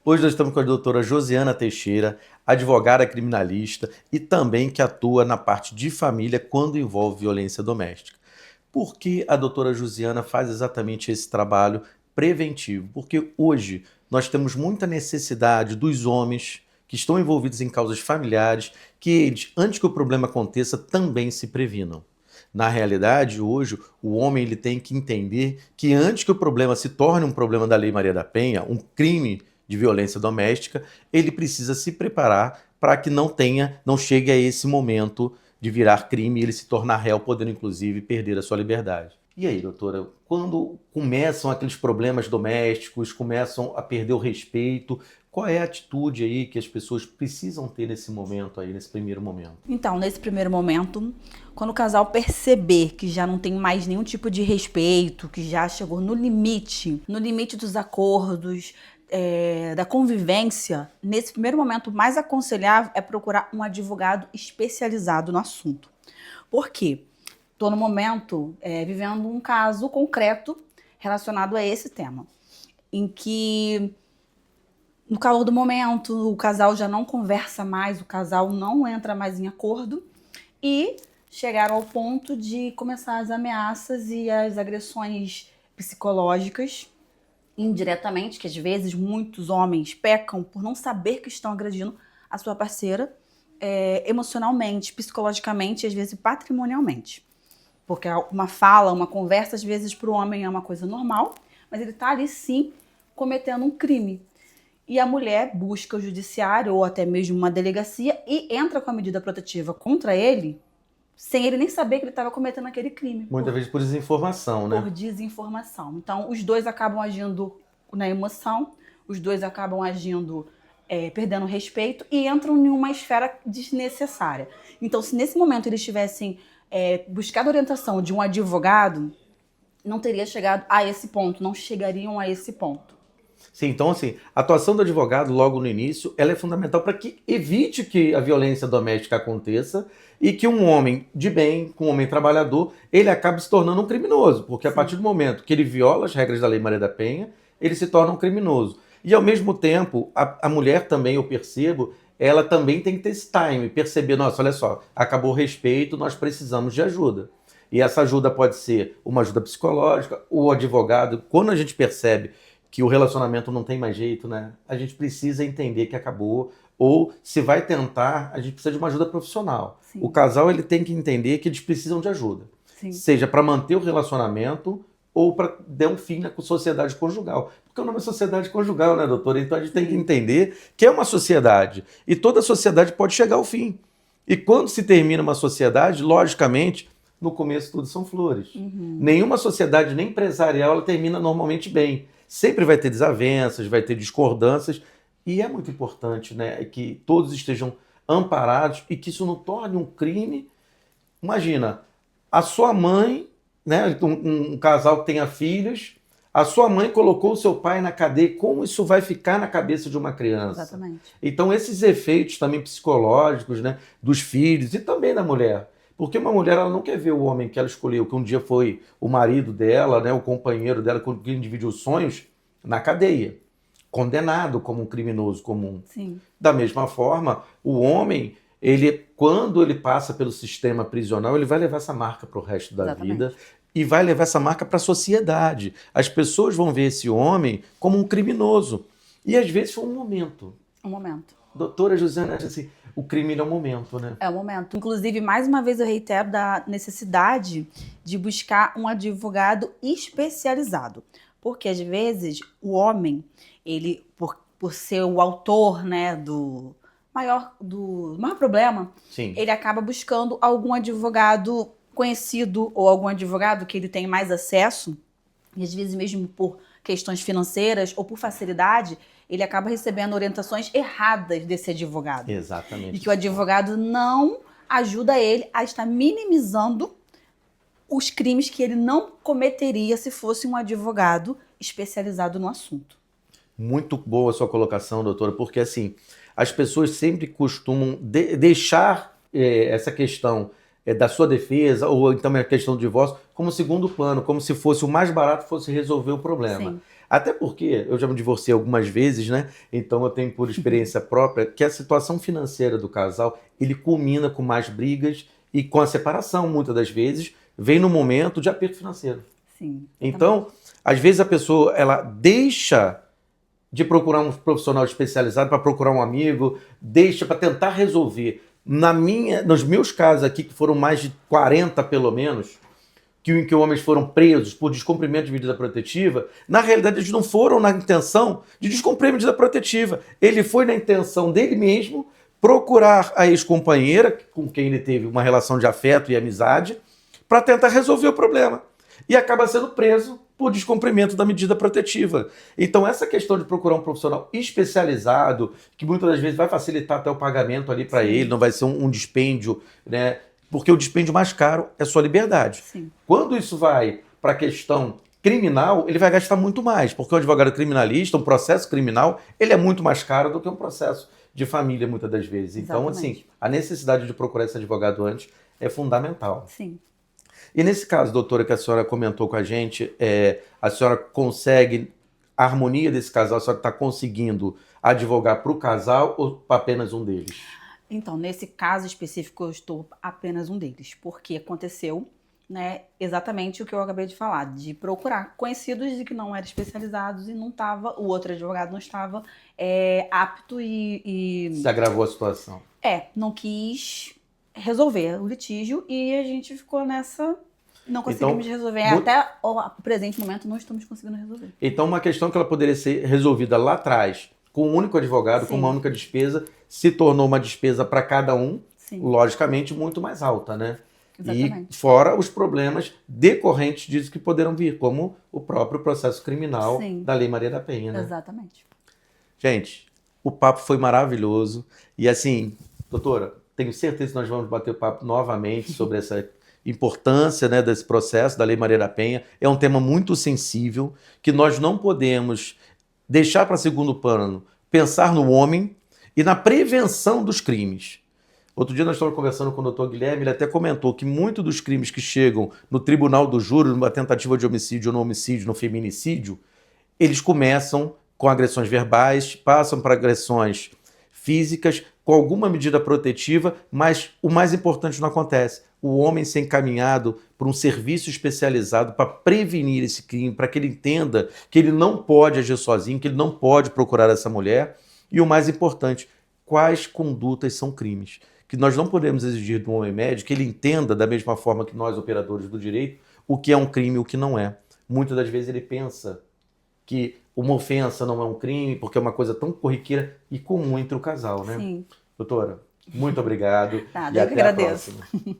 Hoje nós estamos com a doutora Josiana Teixeira, advogada criminalista e também que atua na parte de família quando envolve violência doméstica. Por que a doutora Josiana faz exatamente esse trabalho preventivo? Porque hoje nós temos muita necessidade dos homens que estão envolvidos em causas familiares, que eles, antes que o problema aconteça, também se previnam. Na realidade, hoje, o homem ele tem que entender que antes que o problema se torne um problema da Lei Maria da Penha, um crime de violência doméstica, ele precisa se preparar para que não chegue a esse momento de virar crime e ele se tornar réu, podendo inclusive perder a sua liberdade. E aí, doutora, quando começam aqueles problemas domésticos, começam a perder o respeito, qual é a atitude aí que as pessoas precisam ter nesse momento aí, nesse primeiro momento? Então, nesse primeiro momento, quando o casal perceber que já não tem mais nenhum tipo de respeito, que já chegou no limite dos acordos, da convivência, nesse primeiro momento, o mais aconselhável é procurar um advogado especializado no assunto. Por quê? Estou no momento vivendo um caso concreto relacionado a esse tema, em que no calor do momento o casal já não conversa mais, o casal não entra mais em acordo e chegaram ao ponto de começar as ameaças e as agressões psicológicas indiretamente, que às vezes muitos homens pecam por não saber que estão agredindo a sua parceira emocionalmente, psicologicamente e às vezes patrimonialmente. Porque uma fala, uma conversa, às vezes para o homem é uma coisa normal, mas ele está ali sim cometendo um crime. E a mulher busca o judiciário ou até mesmo uma delegacia e entra com a medida protetiva contra ele, sem ele nem saber que ele estava cometendo aquele crime. Muitas vezes por desinformação, né? Por desinformação. Então, os dois acabam agindo na emoção, os dois acabam agindo perdendo respeito e entram em uma esfera desnecessária. Então, se nesse momento eles tivessem buscado a orientação de um advogado, não teria chegado a esse ponto, não chegariam a esse ponto. Sim, então assim, a atuação do advogado logo no início, ela é fundamental para que evite que a violência doméstica aconteça e que um homem de bem, um homem trabalhador, ele acabe se tornando um criminoso, porque a partir do momento que ele viola as regras da Lei Maria da Penha, ele se torna um criminoso. E ao mesmo tempo, a mulher também, eu percebo, ela também tem que ter esse time, perceber, nossa, olha só, acabou o respeito, nós precisamos de ajuda. E essa ajuda pode ser uma ajuda psicológica, o advogado, quando a gente percebe que o relacionamento não tem mais jeito, né? A gente precisa entender que acabou, ou se vai tentar, a gente precisa de uma ajuda profissional. Sim. O casal ele tem que entender que eles precisam de ajuda. Sim. Seja para manter o relacionamento ou para dar um fim na sociedade conjugal. Porque o nome é sociedade conjugal, né, doutora? Então a gente tem que entender que é uma sociedade. E toda sociedade pode chegar ao fim. E quando se termina uma sociedade, logicamente, no começo tudo são flores. Nenhuma sociedade, nem empresarial, ela termina normalmente bem. Sempre vai ter desavenças, vai ter discordâncias, e é muito importante, né, que todos estejam amparados e que isso não torne um crime. Imagina, a sua mãe, né, um casal que tenha filhos, a sua mãe colocou o seu pai na cadeia, como isso vai ficar na cabeça de uma criança? Exatamente. Então esses efeitos também psicológicos, né, dos filhos e também da mulher. Porque uma mulher ela não quer ver o homem que ela escolheu, que um dia foi o marido dela, né, o companheiro dela, com quem dividiu sonhos, na cadeia, condenado como um criminoso comum. Sim. Da mesma forma, o homem, quando ele passa pelo sistema prisional, ele vai levar essa marca para o resto da vida e vai levar essa marca para a sociedade. As pessoas vão ver esse homem como um criminoso. E às vezes foi um momento. Um momento. Doutora Josiana, assim, o crime é um momento, né? É o momento. Inclusive, mais uma vez eu reitero da necessidade de buscar um advogado especializado. Porque, às vezes, o homem, ele, por ser o autor, né, do maior problema, Sim. ele acaba buscando algum advogado conhecido ou algum advogado que ele tem mais acesso, e às vezes mesmo por questões financeiras ou por facilidade, ele acaba recebendo orientações erradas desse advogado. Exatamente. E que o advogado não ajuda ele a estar minimizando os crimes que ele não cometeria se fosse um advogado especializado no assunto. Muito boa a sua colocação, doutora, porque assim, as pessoas sempre costumam deixar essa questão da sua defesa, ou então a questão do divórcio, como segundo plano, como se fosse o mais barato fosse resolver o problema. Sim. Até porque eu já me divorciei algumas vezes, né? Então eu tenho por experiência própria que a situação financeira do casal, ele culmina com mais brigas e com a separação, muitas das vezes, vem no momento de aperto financeiro. Sim, Então, às vezes a pessoa, ela deixa de procurar um profissional especializado para procurar um amigo, deixa para tentar resolver. Nos meus casos aqui, que foram mais de 40 pelo menos, em que homens foram presos por descumprimento de medida protetiva, na realidade eles não foram na intenção de descumprir a medida protetiva. Ele foi na intenção dele mesmo procurar a ex-companheira, com quem ele teve uma relação de afeto e amizade, para tentar resolver o problema. E acaba sendo preso por descumprimento da medida protetiva. Então essa questão de procurar um profissional especializado, que muitas das vezes vai facilitar até o pagamento ali para ele, não vai ser um dispêndio, né? Porque o dispêndio mais caro é sua liberdade. Sim. Quando isso vai para a questão criminal, ele vai gastar muito mais, porque o advogado criminalista, um processo criminal, ele é muito mais caro do que um processo de família, muitas das vezes. Então, assim, a necessidade de procurar esse advogado antes é fundamental. Sim. E nesse caso, doutora, que a senhora comentou com a gente, a senhora consegue a harmonia desse casal, a senhora está conseguindo advogar para o casal ou para apenas um deles? Então, nesse caso específico, eu estou apenas um deles, porque aconteceu, né, exatamente o que eu acabei de falar, de procurar conhecidos de que não eram especializados e não estava, o outro advogado não estava apto e... Se agravou a situação. Não quis resolver o litígio e a gente ficou nessa... Não conseguimos resolver. Até o presente momento não estamos conseguindo resolver. Então, uma questão que ela poderia ser resolvida lá atrás, com um único advogado, Sim. com uma única despesa, se tornou uma despesa para cada um, Sim. logicamente, muito mais alta, né? Exatamente. E fora os problemas decorrentes disso que poderão vir, como o próprio processo criminal Sim. da Lei Maria da Penha, né? Exatamente. Gente, o papo foi maravilhoso. E assim, doutora, tenho certeza que nós vamos bater o papo novamente sobre essa importância, né, desse processo da Lei Maria da Penha. É um tema muito sensível que nós não podemos deixar para segundo plano, pensar no homem e na prevenção dos crimes. Outro dia nós estávamos conversando com o doutor Guilherme, ele até comentou que muitos dos crimes que chegam no tribunal do júri, numa tentativa de homicídio ou no homicídio, no feminicídio, eles começam com agressões verbais, passam para agressões físicas, com alguma medida protetiva, mas o mais importante não acontece. O homem ser encaminhado por um serviço especializado para prevenir esse crime, para que ele entenda que ele não pode agir sozinho, que ele não pode procurar essa mulher. E o mais importante, quais condutas são crimes. Que nós não podemos exigir do homem médio que ele entenda, da mesma forma que nós, operadores do direito, o que é um crime e o que não é. Muitas das vezes ele pensa que uma ofensa não é um crime, porque é uma coisa tão corriqueira e comum entre o casal, né? Sim. Doutora, muito obrigado. Nada, E eu que até a agradeço. próxima.